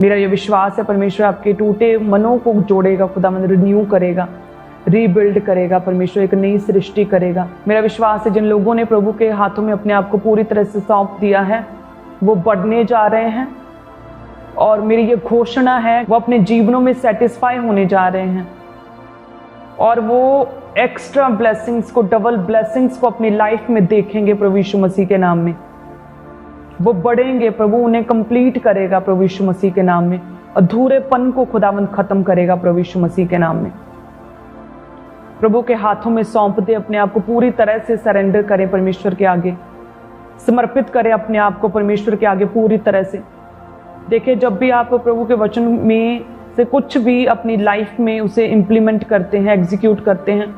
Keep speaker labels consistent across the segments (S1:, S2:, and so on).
S1: मेरा ये विश्वास है परमेश्वर आपके टूटे मनों को जोड़ेगा, खुदावंद रिन्यू करेगा, रीबिल्ड करेगा, परमेश्वर एक नई सृष्टि करेगा। मेरा विश्वास है जिन लोगों ने प्रभु के हाथों में अपने आप को पूरी तरह से सौंप दिया है वो बढ़ने जा रहे हैं, और मेरी ये घोषणा है वो अपने जीवनों में सेटिस्फाई होने जा रहे हैं, और वो एक्स्ट्रा ब्लेसिंग्स को, डबल ब्लेसिंग्स को अपनी लाइफ में देखेंगे प्रभु यीशु मसीह के नाम में। वो बढ़ेंगे, प्रभु उन्हें कंप्लीट करेगा प्रभु यीशु मसीह के नाम में, अधूरेपन को खुदावंद खत्म करेगा प्रभु यीशु मसीह के नाम में। प्रभु के हाथों में सौंप दे, अपने आप को पूरी तरह से सरेंडर करें परमेश्वर के आगे, समर्पित करें अपने आप को परमेश्वर के आगे पूरी तरह से। देखिए, जब भी आप प्रभु के वचन में से कुछ भी अपनी लाइफ में उसे इम्प्लीमेंट करते हैं, एग्जीक्यूट करते हैं,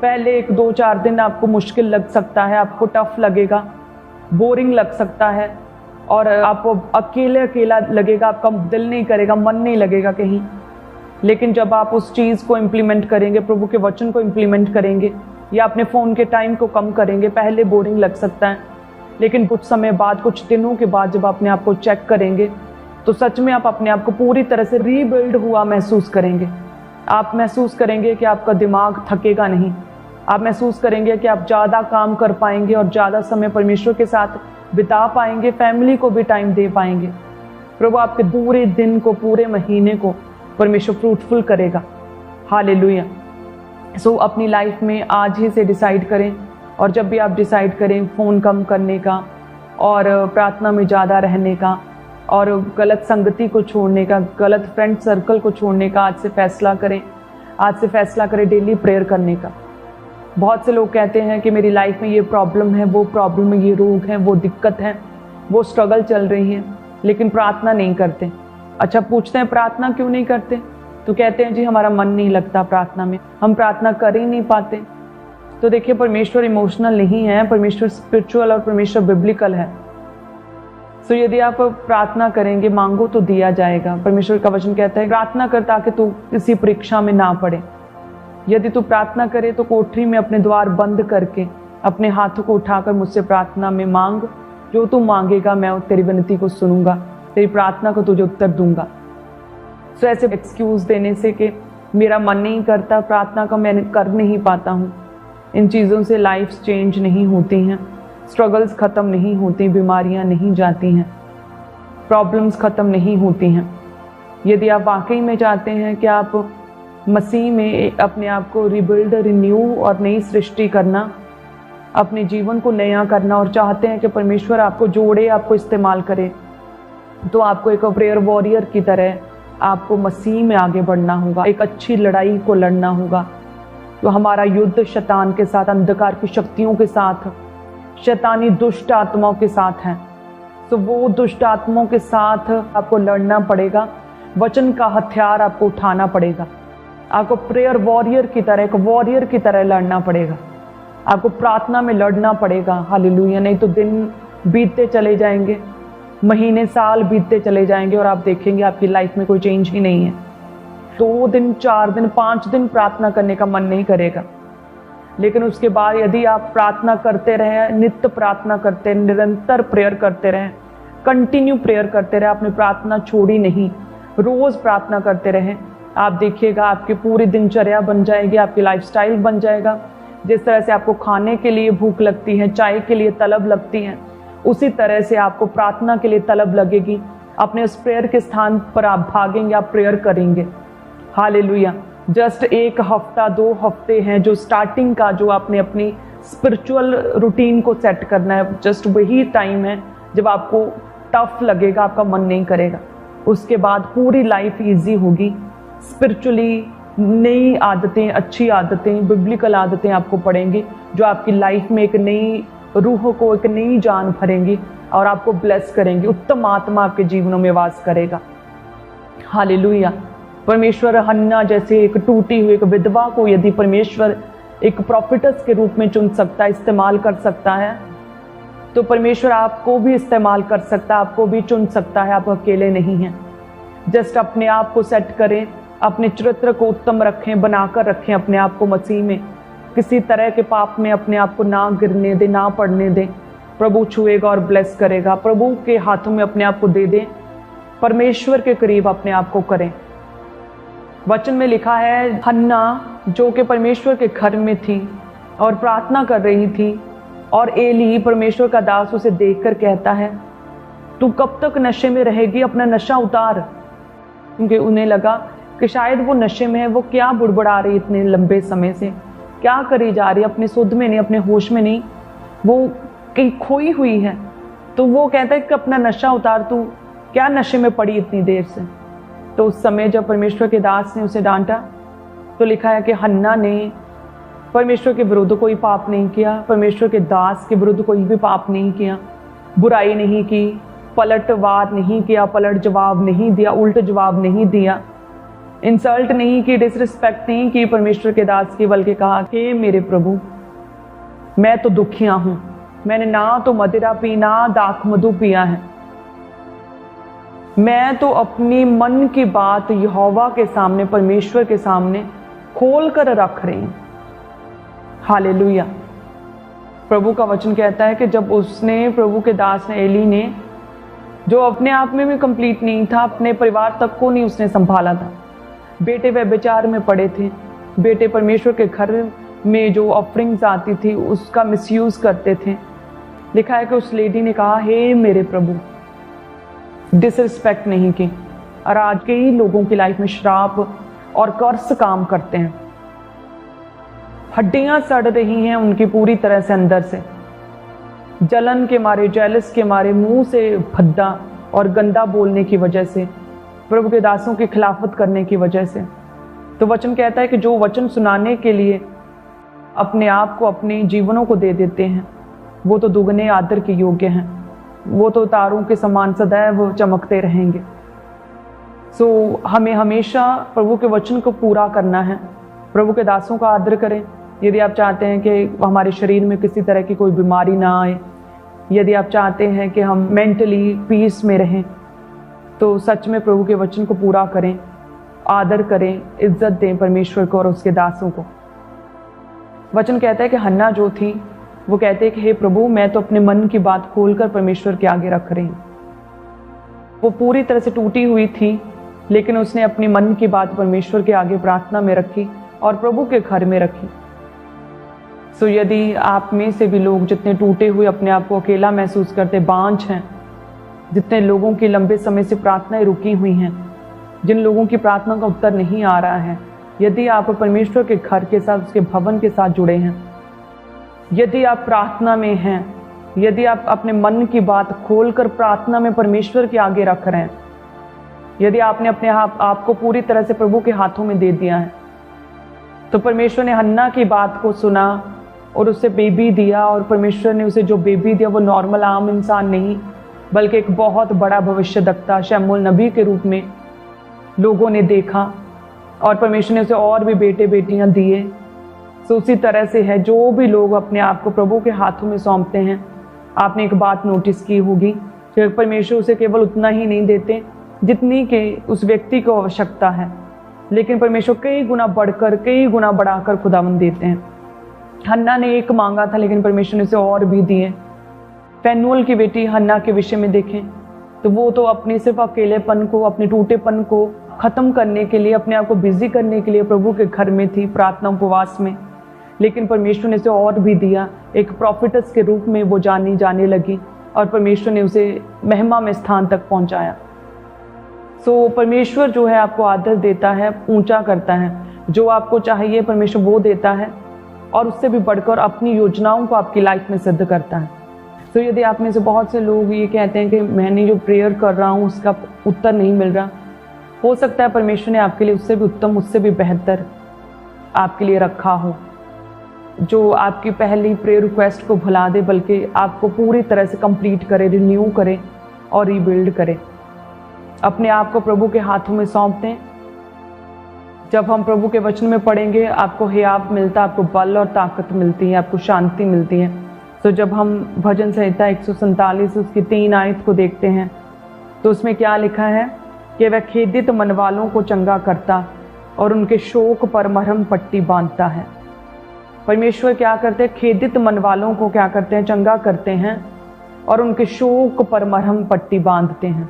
S1: पहले 1-2-4 दिन आपको मुश्किल लग सकता है, आपको टफ लगेगा, बोरिंग लग सकता है, और आपको अकेला लगेगा, आपका दिल नहीं करेगा, मन नहीं लगेगा कहीं। लेकिन जब आप उस चीज़ को इम्प्लीमेंट करेंगे, प्रभु के वचन को इम्प्लीमेंट करेंगे, या अपने फ़ोन के टाइम को कम करेंगे, पहले बोरिंग लग सकता है, लेकिन कुछ समय बाद, कुछ दिनों के बाद जब अपने आप को चेक करेंगे तो सच में आप अपने आप को पूरी तरह से रीबिल्ड हुआ महसूस करेंगे। आप महसूस करेंगे कि आपका दिमाग थकेगा नहीं, आप महसूस करेंगे कि आप ज़्यादा काम कर पाएंगे और ज़्यादा समय परमेश्वर के साथ बिता पाएंगे, फैमिली को भी टाइम दे पाएंगे। प्रभु आपके पूरे दिन को, पूरे महीने को परमेश्वर फ्रूटफुल करेगा। हालेलुया। सो अपनी लाइफ में आज ही से डिसाइड करें, और जब भी आप डिसाइड करें फ़ोन कम करने का, और प्रार्थना में ज़्यादा रहने का, और गलत संगति को छोड़ने का, गलत फ्रेंड सर्कल को छोड़ने का आज से फैसला करें। आज से फैसला करें डेली प्रेयर करने का। बहुत से लोग कहते हैं कि मेरी लाइफ में ये प्रॉब्लम है, वो प्रॉब्लम है, ये रोग है, वो दिक्कत है, वो स्ट्रगल चल रही है, लेकिन प्रार्थना नहीं करते। अच्छा, पूछते हैं प्रार्थना क्यों नहीं करते, तो कहते हैं जी हमारा मन नहीं लगता प्रार्थना में, हम प्रार्थना कर ही नहीं पाते। तो देखिए, परमेश्वर इमोशनल नहीं है, परमेश्वर स्पिरिचुअल और परमेश्वर बिब्लिकल है। तो यदि आप प्रार्थना करेंगे, मांगो तो दिया जाएगा। परमेश्वर का वचन कहता है प्रार्थना कर ताकि तू किसी परीक्षा में ना पड़े। यदि तू प्रार्थना करे तो कोठरी में अपने द्वार बंद करके अपने हाथों को उठाकर मुझसे प्रार्थना में मांग, जो तू मांगेगा मैं तेरी विनती को सुनूंगा, तेरी प्रार्थना को तुझे उत्तर दूंगा। तो ऐसे एक्सक्यूज देने से कि मेरा मन नहीं करता प्रार्थना का, मैं कर नहीं पाता हूँ, इन चीज़ों से लाइफ चेंज नहीं होती हैं, स्ट्रगल्स ख़त्म नहीं होती, बीमारियां नहीं जाती हैं, प्रॉब्लम्स ख़त्म नहीं होती हैं। यदि आप वाकई में चाहते हैं कि आप मसीह में अपने आप को रिबिल्ड, रिन्यू और नई सृष्टि करना, अपने जीवन को नया करना, और चाहते हैं कि परमेश्वर आपको जोड़े, आपको इस्तेमाल करे, तो आपको एक प्रेयर वॉरियर की तरह आपको मसीह में आगे बढ़ना होगा, एक अच्छी लड़ाई को लड़ना होगा। तो हमारा युद्ध शैतान के साथ, अंधकार की शक्तियों के साथ, शैतानी दुष्ट आत्माओं के साथ है। तो वो दुष्ट आत्माओं के साथ आपको लड़ना पड़ेगा, वचन का हथियार आपको उठाना पड़ेगा, आपको प्रेयर वॉरियर की तरह, एक वॉरियर की तरह लड़ना पड़ेगा, आपको प्रार्थना में लड़ना पड़ेगा। हालेलुया। नहीं तो दिन बीतते चले जाएंगे, महीने, साल बीतते चले जाएंगे, और आप देखेंगे आपकी लाइफ में कोई चेंज ही नहीं है। 2 दिन, 4 दिन, 5 दिन प्रार्थना करने का मन नहीं करेगा, लेकिन उसके बाद यदि आप प्रार्थना करते रहें, नित्य प्रार्थना करते, निरंतर प्रेयर करते रहें, कंटिन्यू प्रेयर करते रहें, आपने प्रार्थना छोड़ी नहीं, रोज प्रार्थना करते रहें, आप देखिएगा आपकी पूरी दिनचर्या बन जाएगी, आपकी लाइफस्टाइल बन जाएगा। जिस तरह से आपको खाने के लिए भूख लगती है, चाय के लिए तलब लगती है, उसी तरह से आपको प्रार्थना के लिए तलब लगेगी। अपने उस प्रेयर के स्थान पर आप भागेंगे, आप प्रेयर करेंगे। हालेलुया। जस्ट 1 हफ्ता, 2 हफ्ते हैं जो स्टार्टिंग का, जो आपने अपनी स्पिरिचुअल रूटीन को सेट करना है, जस्ट वही टाइम है जब आपको टफ लगेगा, आपका मन नहीं करेगा। उसके बाद पूरी लाइफ इजी होगी। स्पिरिचुअली नई आदतें, अच्छी आदतें, बिब्लिकल आदतें आपको पड़ेंगी, जो आपकी लाइफ में एक नई रूह को, एक नई जान भरेंगी और आपको ब्लेस करेंगी। उत्तम आत्मा आपके जीवनों में वास करेगा। हालेलुया। परमेश्वर हन्ना जैसे एक टूटी हुई एक विधवा को यदि परमेश्वर एक प्रॉफिटस के रूप में चुन सकता है, इस्तेमाल कर सकता है, तो परमेश्वर आपको भी इस्तेमाल कर सकता है, आपको भी चुन सकता है। आप अकेले नहीं हैं। जस्ट अपने आप को सेट करें, अपने चरित्र को उत्तम रखें, बनाकर रखें अपने आप को मसीह में। किसी तरह के पाप में अपने आप को ना गिरने दें, ना पड़ने दें। प्रभु छुएगा और ब्लेस करेगा। प्रभु के हाथों में अपने आप को दे दें परमेश्वर के करीब अपने आप को करें। वचन में लिखा है, हन्ना जो कि परमेश्वर के घर में थी और प्रार्थना कर रही थी, और एली परमेश्वर का दास उसे देखकर कहता है, तू कब तक नशे में रहेगी, अपना नशा उतार। क्योंकि उन्हें लगा कि शायद वो नशे में है, वो क्या बुड़बुड़ा रही इतने लंबे समय से, क्या करी जा रही है, अपने सुध में नहीं, अपने होश में नहीं, वो कहीं खोई हुई है। तो वो कहता है कि अपना नशा उतार, तू क्या नशे में पड़ी इतनी देर से। तो उस समय जब परमेश्वर के दास ने उसे डांटा, तो लिखा है कि हन्ना ने परमेश्वर के विरुद्ध कोई पाप नहीं किया, परमेश्वर के दास के विरुद्ध कोई भी पाप नहीं किया, बुराई नहीं की, पलटवार नहीं किया, पलट जवाब नहीं दिया, उल्ट जवाब नहीं दिया, इंसल्ट नहीं की, डिसरिस्पेक्ट नहीं की परमेश्वर के दास की, बल्कि कहा कि मेरे प्रभु, मैं तो दुखिया हूं, मैंने ना तो मदिरा पी ना दाख मधु पिया है, मैं तो अपनी मन की बात यहोवा के सामने, परमेश्वर के सामने खोल कर रख रही हूं। हालेलुया। प्रभु का वचन कहता है कि जब उसने, प्रभु के दास ने, एली ने, जो अपने आप में भी कंप्लीट नहीं था, अपने परिवार तक को नहीं उसने संभाला था, बेटे व्यभिचार में पड़े थे, बेटे परमेश्वर के घर में जो ऑफरिंग्स आती थी उसका मिसयूज करते थे। लिखा है कि उस लेडी ने कहा, हे मेरे प्रभु, डिसरिस्पेक्ट नहीं की। और आज कई लोगों की लाइफ में श्राप और कर्स काम करते हैं, हड्डियां सड़ रही हैं उनकी पूरी तरह से अंदर से, जलन के मारे, जेलस के मारे, मुंह से भद्दा और गंदा बोलने की वजह से, प्रभु के दासों की खिलाफत करने की वजह से। तो वचन कहता है कि जो वचन सुनाने के लिए अपने आप को, अपने जीवनों को दे देते हैं, वो तो दुगने आदर के योग्य हैं, वो तो तारों के समान सदैव चमकते रहेंगे। सो हमें हमेशा प्रभु के वचन को पूरा करना है, प्रभु के दासों का आदर करें। यदि आप चाहते हैं कि हमारे शरीर में किसी तरह की कोई बीमारी ना आए, यदि आप चाहते हैं कि हम मेंटली पीस में रहें, तो सच में प्रभु के वचन को पूरा करें, आदर करें, इज्जत दें परमेश्वर को और उसके दासों को। वचन कहता है कि हन्ना जो थी, वो कहते हैं कि हे प्रभु, मैं तो अपने मन की बात खोलकर परमेश्वर के आगे रख रही हूँ। वो पूरी तरह से टूटी हुई थी, लेकिन उसने अपनी मन की बात परमेश्वर के आगे प्रार्थना में रखी और प्रभु के घर में रखी। सो यदि आप में से भी लोग जितने टूटे हुए, अपने आप को अकेला महसूस करते, बांझ हैं, जितने लोगों की लंबे समय से प्रार्थनाएं रुकी हुई हैं, जिन लोगों की प्रार्थना का उत्तर नहीं आ रहा है, यदि आप परमेश्वर के घर के साथ, उसके भवन के साथ जुड़े हैं, यदि आप प्रार्थना में हैं, यदि आप अपने मन की बात खोलकर प्रार्थना में परमेश्वर के आगे रख रहे हैं, यदि आपने अपने आप को पूरी तरह से प्रभु के हाथों में दे दिया है, तो परमेश्वर ने हन्ना की बात को सुना और उसे बेबी दिया। और परमेश्वर ने उसे जो बेबी दिया वो नॉर्मल आम इंसान नहीं, बल्कि एक बहुत बड़ा भविष्यद्वक्ता शमूएल नबी के रूप में लोगों ने देखा, और परमेश्वर ने उसे और भी बेटे बेटियां दिए। तो उसी तरह से है, जो भी लोग अपने आप को प्रभु के हाथों में सौंपते हैं, आपने एक बात नोटिस की होगी कि परमेश्वर उसे केवल उतना ही नहीं देते जितनी कि उस व्यक्ति को आवश्यकता है, लेकिन परमेश्वर कई गुना बढ़कर, कई गुना बढ़ाकर खुदावंद देते हैं। हन्ना ने एक मांगा था, लेकिन परमेश्वर ने उसे और भी दिए। फैनुएल की बेटी हन्ना के विषय में देखें तो वो तो अपने सिर्फ अकेलेपन को, अपने टूटेपन को खत्म करने के लिए, अपने आप को बिजी करने के लिए प्रभु के घर में थी, प्रार्थना उपवास में, लेकिन परमेश्वर ने उसे और भी दिया। एक प्रॉफिटस के रूप में वो जाने लगी और परमेश्वर ने उसे महिमा में स्थान तक पहुंचाया। सो परमेश्वर जो है आपको आदर देता है, ऊंचा करता है, जो आपको चाहिए परमेश्वर वो देता है, और उससे भी बढ़कर अपनी योजनाओं को आपकी लाइफ में सिद्ध करता है। तो यदि आप में से बहुत से लोग ये कहते हैं कि मैंने जो प्रेयर कर रहा हूँ उसका उत्तर नहीं मिल रहा, हो सकता है परमेश्वर ने आपके लिए उससे भी उत्तम, उससे भी बेहतर आपके लिए रखा हो, जो आपकी पहली प्रेयर रिक्वेस्ट को भुला दे, बल्कि आपको पूरी तरह से कंप्लीट करे, रिन्यू करे और रीबिल्ड करे। अपने आप को प्रभु के हाथों में सौंप दें। जब हम प्रभु के वचन में पढ़ेंगे, आपको हियाव मिलता है, आपको बल और ताकत मिलती है, आपको शांति मिलती है। तो जब हम भजन संहिता 147 उसकी 3 आयत को देखते हैं, तो उसमें क्या लिखा है कि वह खेदित मन वालों को चंगा करता और उनके शोक पर मरहम पट्टी बांधता है। परमेश्वर क्या करते हैं? खेदित मन वालों को क्या करते हैं? चंगा करते हैं और उनके शोक पर मरहम पट्टी बांधते हैं।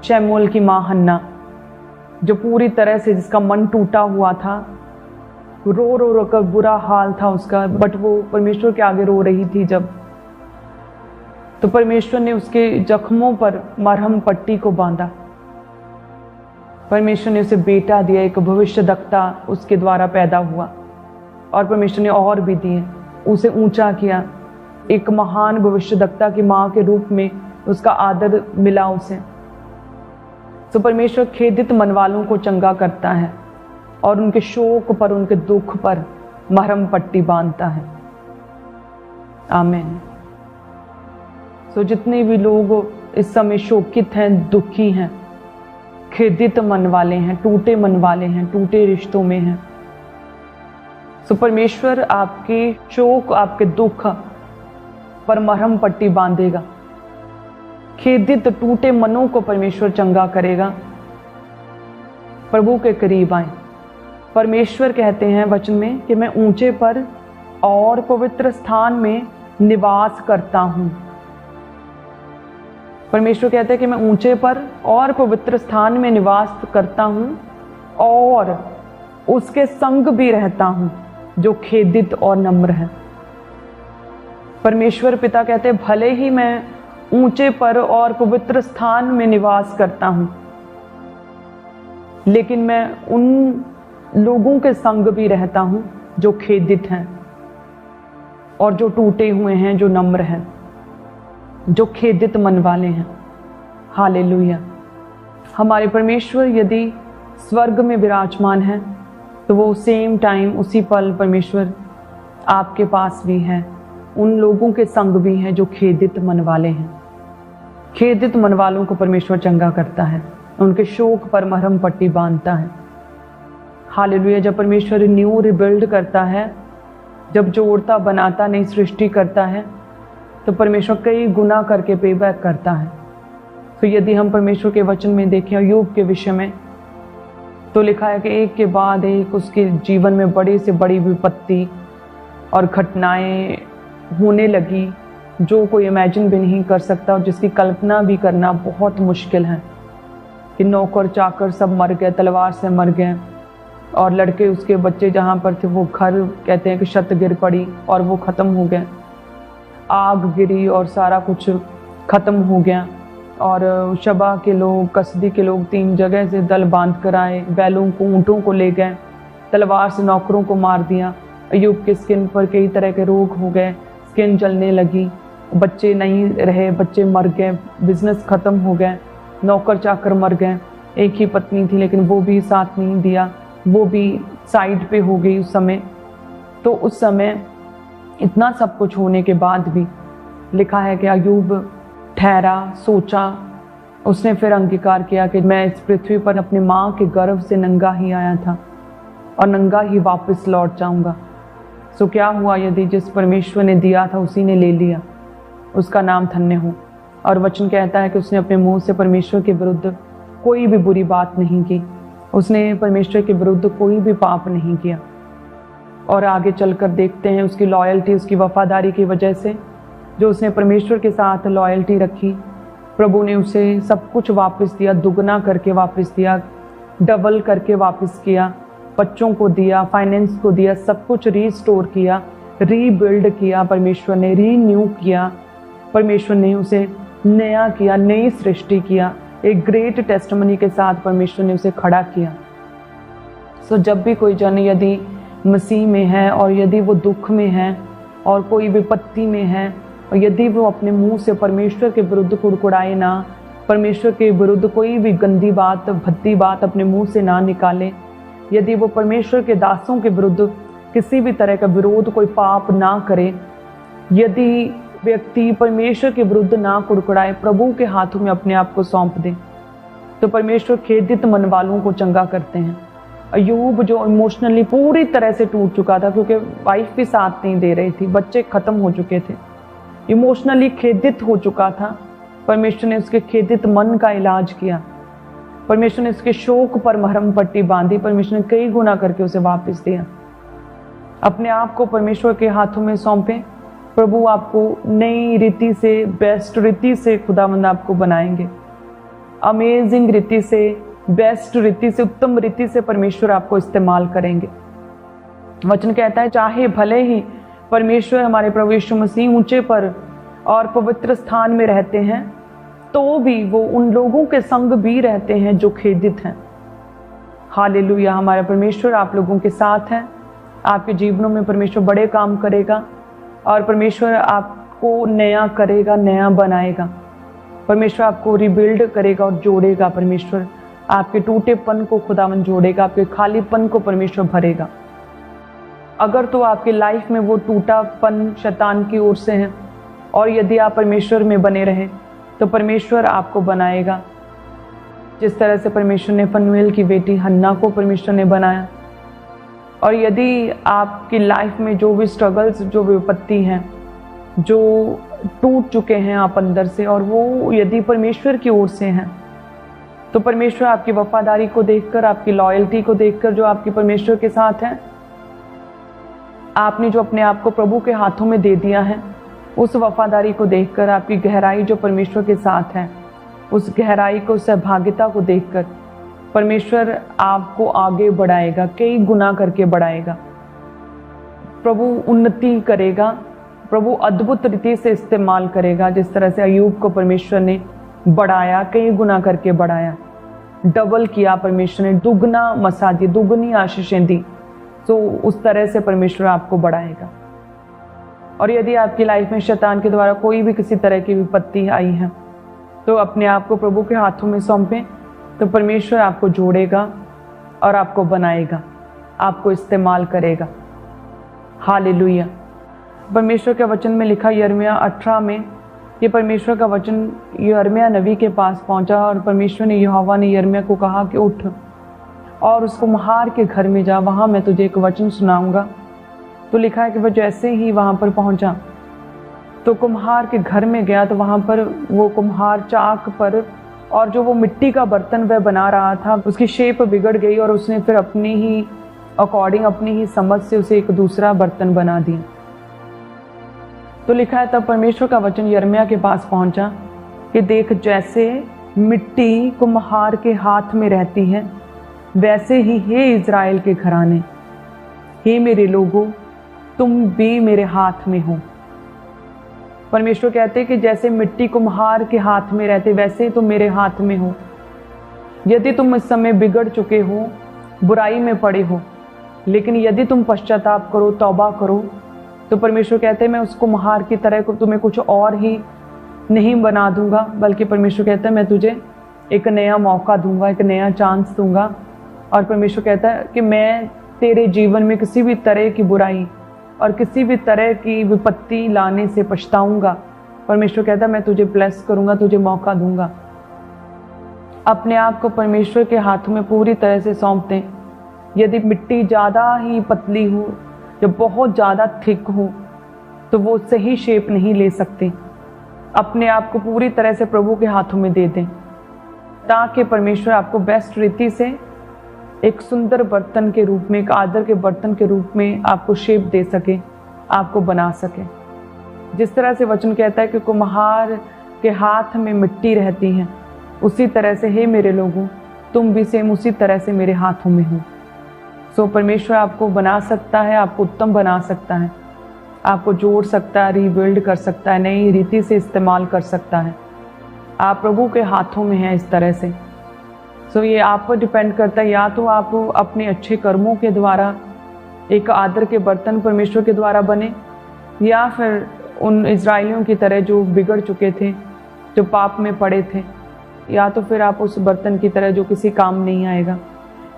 S1: शमूएल की माँ हन्ना, जो पूरी तरह से जिसका मन टूटा हुआ था, रो रो रो कर बुरा हाल था उसका, बट वो परमेश्वर के आगे रो रही थी जब, तो परमेश्वर ने उसके जख्मों पर मरहम पट्टी को बांधा। परमेश्वर ने उसे बेटा दिया, एक भविष्यद्वक्ता उसके द्वारा पैदा हुआ, और परमेश्वर ने और भी दिए, उसे ऊंचा किया, एक महान भविष्यद्वक्ता की माँ के रूप में उसका आदर मिला उसे। तो परमेश्वर खेदित मन वालों को चंगा करता है और उनके शोक पर, उनके दुख पर मरहम पट्टी बांधता है। आमीन। तो जितने भी लोग इस समय शोकित हैं, दुखी हैं, खेदित मन वाले हैं, टूटे मन वाले हैं, टूटे रिश्तों में हैं, तो परमेश्वर आपके शोक, आपके दुख पर मरहम पट्टी बांधेगा। खेदित टूटे मनों को परमेश्वर चंगा करेगा। प्रभु के करीब आए। परमेश्वर कहते हैं वचन में कि मैं ऊंचे पर और पवित्र स्थान में निवास करता हूं। परमेश्वर कहते हैं कि मैं ऊंचे पर और पवित्र स्थान में निवास करता हूं और उसके संग भी रहता हूं जो खेदित और नम्र है। परमेश्वर पिता कहते हैं भले ही मैं ऊंचे पर और पवित्र स्थान में निवास करता हूं, लेकिन मैं उन लोगों के संग भी रहता हूं जो खेदित हैं और जो टूटे हुए हैं, जो नम्र हैं, जो खेदित मन वाले हैं। हालेलुया। हमारे परमेश्वर यदि स्वर्ग में विराजमान है तो वो सेम टाइम, उसी पल परमेश्वर आपके पास भी है, उन लोगों के संग भी हैं जो खेदित मन वाले हैं। खेदित मन वालों को परमेश्वर चंगा करता है, उनके शोक पर मरहम पट्टी बांधता है। हालेलुया। जब परमेश्वर न्यू रिबिल्ड करता है, जब जोड़ता बनाता नई सृष्टि करता है, तो परमेश्वर कई गुना करके पेबैक करता है। तो यदि हम परमेश्वर के वचन में देखें अय्यूब के विषय में, तो लिखा है कि एक के बाद एक उसके जीवन में बड़ी से बड़ी विपत्ति और घटनाएं होने लगी जो कोई इमेजिन भी नहीं कर सकता और जिसकी कल्पना भी करना बहुत मुश्किल है। कि नौकर चाकर सब मर गए, तलवार से मर गए, और लड़के उसके बच्चे जहाँ पर थे वो घर कहते हैं कि छत गिर पड़ी और वो ख़त्म हो गए, आग गिरी और सारा कुछ ख़त्म हो गया। और शबा के लोग, कसदी के लोग 3 जगह से दल बांध कर आए, बैलों को, ऊँटों को ले गए, तलवार से नौकरों को मार दिया। अय्यूब के स्किन पर कई तरह के रोग हो गए, स्किन जलने लगी, बच्चे नहीं रहे, बच्चे मर गए, बिजनेस ख़त्म हो गए, नौकर चाकर मर गए। एक ही पत्नी थी लेकिन वो भी साथ नहीं दिया, वो भी साइड पे हो गई उस समय। तो उस समय इतना सब कुछ होने के बाद भी लिखा है कि अय्यूब ठहरा, सोचा, उसने फिर अंगीकार किया कि मैं इस पृथ्वी पर अपनी माँ के गर्भ से नंगा ही आया था और नंगा ही वापस लौट जाऊंगा। सो क्या हुआ यदि जिस परमेश्वर ने दिया था उसी ने ले लिया, उसका नाम धन्य हो। और वचन कहता है कि उसने अपने मुंह से परमेश्वर के विरुद्ध कोई भी बुरी बात नहीं की, उसने परमेश्वर के विरुद्ध कोई भी पाप नहीं किया। और आगे चलकर देखते हैं उसकी लॉयल्टी, उसकी वफादारी की वजह से, जो उसने परमेश्वर के साथ लॉयल्टी रखी, प्रभु ने उसे सब कुछ वापस दिया, दुगना करके वापस दिया, डबल करके वापस किया, बच्चों को दिया, फाइनेंस को दिया, सब कुछ रीस्टोर किया, रीबिल्ड किया, परमेश्वर ने रीन्यू किया, परमेश्वर ने उसे नया किया, नई सृष्टि किया, एक ग्रेट टेस्टिमनी के साथ परमेश्वर ने उसे खड़ा किया। सो जब भी कोई जन यदि मसीह में है और यदि वो दुख में है और कोई विपत्ति में है और यदि वो अपने मुंह से परमेश्वर के विरुद्ध कुड़कुड़ाए ना, परमेश्वर के विरुद्ध कोई भी गंदी बात, भद्दी बात अपने मुंह से ना निकाले, यदि वो परमेश्वर के दासों के विरुद्ध किसी भी तरह का विरोध, कोई पाप ना करे, यदि व्यक्ति परमेश्वर के विरुद्ध ना कुड़कुड़ाए, प्रभु के हाथों में अपने आप को सौंप दे, तो परमेश्वर खेदित मन वालों को चंगा करते हैं। अय्यूब जो इमोशनली पूरी तरह से टूट चुका था, क्योंकि वाइफ भी साथ नहीं दे रही थी, बच्चे खत्म हो चुके थे, इमोशनली खेदित हो चुका था, परमेश्वर ने उसके खेदित मन का इलाज किया, परमेश्वर ने उसके शोक पर मरहम पट्टी बांधी, परमेश्वर ने कई गुना करके उसे वापस दिया। अपने आप को परमेश्वर के हाथों में सौंपे, प्रभु आपको नई रीति से, बेस्ट रीति से खुदावंद आपको बनाएंगे। अमेजिंग रीति से, बेस्ट रीति से, उत्तम रीति से परमेश्वर आपको इस्तेमाल करेंगे। वचन कहता है चाहे भले ही परमेश्वर हमारे प्रभु यीशु मसीह ऊंचे पर और पवित्र स्थान में रहते हैं, तो भी वो उन लोगों के संग भी रहते हैं जो खेदित हैं। हालेलुया। हमारा परमेश्वर आप लोगों के साथ है। आपके जीवनों में परमेश्वर बड़े काम करेगा और परमेश्वर आपको नया करेगा, नया बनाएगा। परमेश्वर आपको रिबिल्ड करेगा और जोड़ेगा। परमेश्वर आपके टूटेपन को खुदावन जोड़ेगा, आपके खालीपन को परमेश्वर भरेगा। अगर तो आपकी लाइफ में वो टूटापन शैतान की ओर से है और यदि आप परमेश्वर में बने रहें तो परमेश्वर आपको बनाएगा। जिस तरह से परमेश्वर ने फनुएल की बेटी हन्ना को परमेश्वर ने बनाया। और यदि आपकी लाइफ में जो भी स्ट्रगल्स, जो विपत्ति हैं, जो टूट चुके हैं आप अंदर से, और वो यदि परमेश्वर की ओर से हैं, तो परमेश्वर आपकी वफादारी को देखकर, आपकी लॉयल्टी को देखकर, जो आपकी परमेश्वर के साथ है, आपने जो अपने आप को प्रभु के हाथों में दे दिया है, उस वफादारी को देखकर, आपकी गहराई जो परमेश्वर के साथ है, उस गहराई को, सहभागिता को देखकर परमेश्वर आपको आगे बढ़ाएगा, कई गुना करके बढ़ाएगा। प्रभु उन्नति करेगा, प्रभु अद्भुत रीति से इस्तेमाल करेगा। जिस तरह से अय्यूब को परमेश्वर ने बढ़ाया, कई गुना करके बढ़ाया, डबल किया परमेश्वर ने, दुगना मसा दी, दुगनी आशीषें दी, तो उस तरह से परमेश्वर आपको बढ़ाएगा। और यदि आपकी लाइफ में शैतान के द्वारा कोई भी किसी तरह की विपत्ति आई है, तो अपने आप को प्रभु के हाथों में सौंपें, तो परमेश्वर आपको जोड़ेगा और आपको बनाएगा, आपको इस्तेमाल करेगा। हालेलुया। परमेश्वर के वचन में लिखा यिर्मयाह 18 में, ये परमेश्वर का वचन यिर्मयाह नबी के पास पहुंचा और परमेश्वर ने, यहोवा ने यिर्मयाह को कहा कि उठ और उस कुम्हार के घर में जा, वहाँ मैं तुझे एक वचन सुनाऊंगा। तो लिखा है कि वह जैसे ही वहाँ पर पहुँचा तो कुम्हार के घर में गया, तो वहाँ पर वो कुम्हार चाक पर, और जो वो मिट्टी का बर्तन वह बना रहा था, उसकी शेप बिगड़ गई और उसने फिर अपनी ही अकॉर्डिंग, अपनी ही समझ से उसे एक दूसरा बर्तन बना दिया। तो लिखा है तब परमेश्वर का वचन यिर्मयाह के पास पहुंचा कि देख, जैसे मिट्टी कुम्हार के हाथ में रहती है, वैसे ही हे इज़राइल के घराने, हे मेरे लोगों, तुम भी मेरे हाथ में हो। परमेश्वर कहते कि जैसे मिट्टी कुम्हार के हाथ में रहते, वैसे ही तुम मेरे हाथ में हो। यदि तुम इस समय बिगड़ चुके हो, बुराई में पड़े हो, लेकिन यदि तुम पश्चाताप करो, तौबा करो, तो परमेश्वर कहते हैं मैं उस कुम्हार की तरह को तुम्हें कुछ और ही नहीं बना दूंगा, बल्कि परमेश्वर कहता है मैं तुझे एक नया मौका दूंगा, एक नया चांस दूंगा। और परमेश्वर कहता है कि मैं तेरे जीवन में किसी भी तरह की बुराई और किसी भी तरह की विपत्ति लाने से पछताऊंगा। परमेश्वर कहता है मैं तुझे ब्लेस करूंगा, तुझे मौका दूंगा। अपने आप को परमेश्वर के हाथों में पूरी तरह से सौंप दें। यदि मिट्टी ज़्यादा ही पतली हो या बहुत ज़्यादा थिक हो, तो वो सही शेप नहीं ले सकते। अपने आप को पूरी तरह से प्रभु के हाथों में दे दें, ताकि परमेश्वर आपको बेस्ट रीति से एक सुंदर बर्तन के रूप में, एक आदर के बर्तन के रूप में आपको शेप दे सके, आपको बना सके। जिस तरह से वचन कहता है कि कुम्हार के हाथ में मिट्टी रहती है, उसी तरह से हे मेरे लोगों, तुम भी सेम उसी तरह से मेरे हाथों में हो। सो परमेश्वर आपको बना सकता है, आपको उत्तम बना सकता है, आपको जोड़ सकता है, रीबिल्ड कर सकता है, नई रीति से इस्तेमाल कर सकता है। आप प्रभु के हाथों में हैं इस तरह से। सो ये आप पर डिपेंड करता है, या तो आप अपने अच्छे कर्मों के द्वारा एक आदर के बर्तन परमेश्वर के द्वारा बने, या फिर उन इज़राइलियों की तरह जो बिगड़ चुके थे, जो पाप में पड़े थे, या तो फिर आप उस बर्तन की तरह जो किसी काम नहीं आएगा,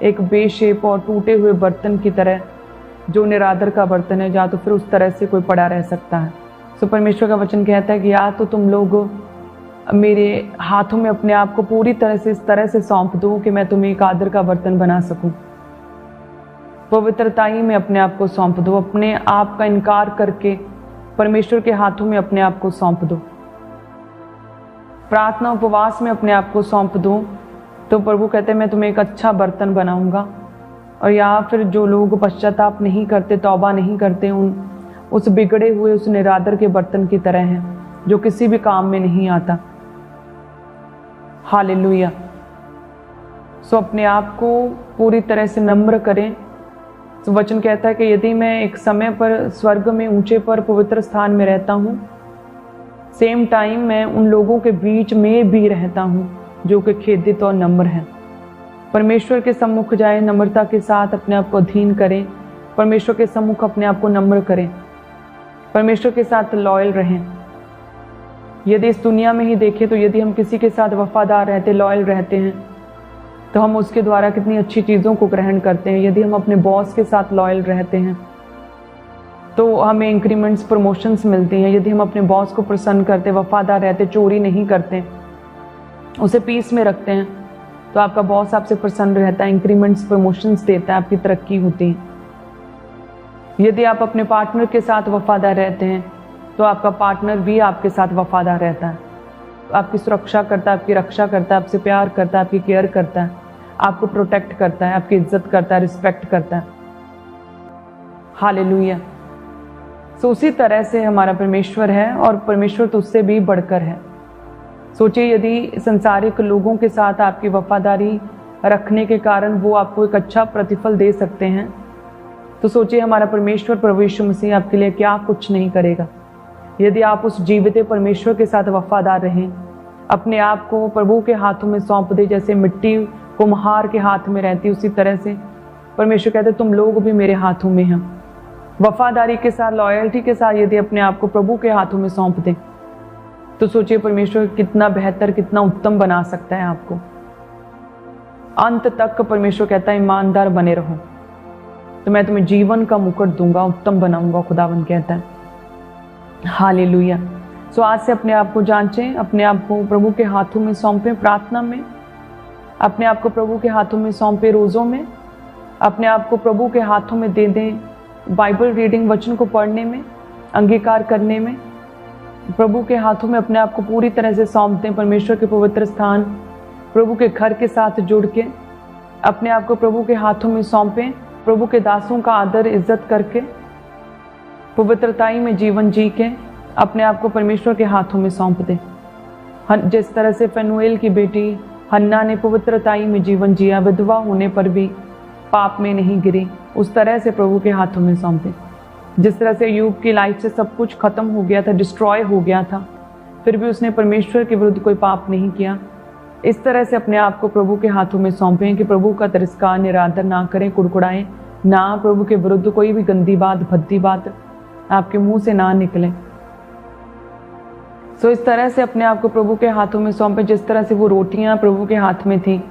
S1: एक बेशेप और टूटे हुए बर्तन की तरह जो निरादर का बर्तन है, या तो फिर उस तरह से कोई पड़ा रह सकता है। सो परमेश्वर का वचन कहता है कि या तो तुम लोग मेरे हाथों में अपने आप को पूरी तरह से इस तरह से सौंप दो कि मैं तुम्हें एक आदर का बर्तन बना सकूं। पवित्रताई में अपने आप को सौंप दो, अपने आप का इनकार करके परमेश्वर के हाथों में अपने आप को सौंप दो। प्रार्थना उपवास में अपने आप को सौंप दो, तो प्रभु कहते हैं मैं तुम्हें एक अच्छा बर्तन बनाऊंगा। और या फिर जो लोग पश्चाताप नहीं करते, तौबा नहीं करते, उस बिगड़े हुए, उस निरादर के बर्तन की तरह हैं जो किसी भी काम में नहीं आता। हालेलुया। सो अपने आप को पूरी तरह से नम्र करें। तो वचन कहता है कि यदि मैं एक समय पर स्वर्ग में ऊंचे पर पवित्र स्थान में रहता हूँ, सेम टाइम मैं उन लोगों के बीच में भी रहता हूँ जो कि खेदित और नम्र हैं। परमेश्वर के सम्मुख जाएं, नम्रता के साथ अपने आप को अधीन करें, परमेश्वर के सम्मुख अपने आप को नम्र करें, परमेश्वर के साथ लॉयल रहें। यदि इस दुनिया में ही देखें तो यदि हम किसी के साथ वफादार रहते, लॉयल रहते हैं, तो हम उसके द्वारा कितनी अच्छी चीज़ों को ग्रहण करते हैं। यदि हम अपने बॉस के साथ लॉयल रहते हैं तो हमें इंक्रीमेंट्स, प्रमोशंस मिलती हैं। यदि हम अपने बॉस को प्रसन्न करते, वफादार रहते, चोरी नहीं करते, उसे पीस में रखते हैं, तो आपका बॉस आपसे प्रसन्न रहता है, इंक्रीमेंट्स, प्रमोशंस देता है, आपकी तरक्की होती है। यदि आप अपने पार्टनर के साथ वफादार रहते हैं तो आपका पार्टनर भी आपके साथ वफादार रहता है, आपकी सुरक्षा करता है, आपकी रक्षा करता है, आपसे प्यार करता है, आपकी केयर करता है, आपको प्रोटेक्ट करता है, आपकी इज्जत करता है, रिस्पेक्ट करता है। हालेलुया। सो उसी तरह से हमारा परमेश्वर है और परमेश्वर तो उससे भी बढ़कर है। सोचिए यदि संसारिक लोगों के साथ आपकी वफादारी रखने के कारण वो आपको एक अच्छा प्रतिफल दे सकते हैं, तो सोचिए हमारा परमेश्वर प्रभु यीशु मसीह आपके लिए क्या कुछ नहीं करेगा। यदि आप उस जीवित परमेश्वर के साथ वफादार रहें, अपने आप को प्रभु के हाथों में सौंप दे, जैसे मिट्टी कुम्हार के हाथ में रहती, उसी तरह से परमेश्वर कहते तुम लोग भी मेरे हाथों में हैं। वफादारी के साथ, लॉयल्टी के साथ यदि अपने आप को प्रभु के हाथों में सौंप दें, तो सोचिए परमेश्वर कितना बेहतर, कितना उत्तम बना सकता है आपको। अंत तक परमेश्वर कहता है ईमानदार बने रहो तो मैं तुम्हें जीवन का मुकुट दूंगा, उत्तम बनाऊंगा, खुदावंद कहता है। हालेलुया। सो आज से अपने आप को जांचें, अपने आप को प्रभु के हाथों में सौंपें, प्रार्थना में अपने आप को प्रभु के हाथों में सौंपें, रोज़ों में अपने आप को प्रभु के हाथों में दे दें, बाइबल रीडिंग, वचन को पढ़ने में, अंगीकार करने में प्रभु के हाथों में अपने आप को पूरी तरह से सौंप दें। परमेश्वर के पवित्र स्थान, प्रभु के घर के साथ जुड़ के अपने आप को प्रभु के हाथों में सौंपें, प्रभु के दासों का आदर इज्जत करके पवित्रताई में जीवन जी के अपने आप को परमेश्वर के हाथों में सौंप दें। जिस तरह से फनुएल की बेटी हन्ना ने पवित्रताई में जीवन जिया, विधवा होने पर भी पाप में नहीं गिरी, उस तरह से प्रभु के हाथों में सौंप दें। जिस तरह से अय्यूब की लाइफ से सब कुछ खत्म हो गया था, डिस्ट्रॉय हो गया था, फिर भी उसने परमेश्वर के विरुद्ध कोई पाप नहीं किया, इस तरह से अपने आप को प्रभु के हाथों में सौंपें कि प्रभु का तिरस्कार, निरादर ना करें, कुड़कुड़ाएं ना, प्रभु के विरुद्ध कोई भी गंदी बात, भद्दी बात आपके मुंह से ना निकले। सो इस तरह से अपने आप को प्रभु के हाथों में सौंपें, जिस तरह से वो रोटियां प्रभु के हाथ में थी,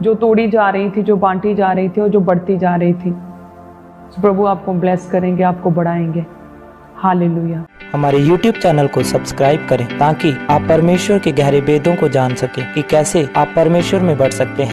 S1: जो तोड़ी जा रही थी, जो बांटी जा रही थी और जो बढ़ती जा रही थी। तो प्रभु आपको ब्लेस करेंगे, आपको बढ़ाएंगे। हालेलुया।
S2: हमारे YouTube चैनल को सब्सक्राइब करें ताकि आप परमेश्वर के गहरे भेदों को जान सकें कि कैसे आप परमेश्वर में बढ़ सकते हैं।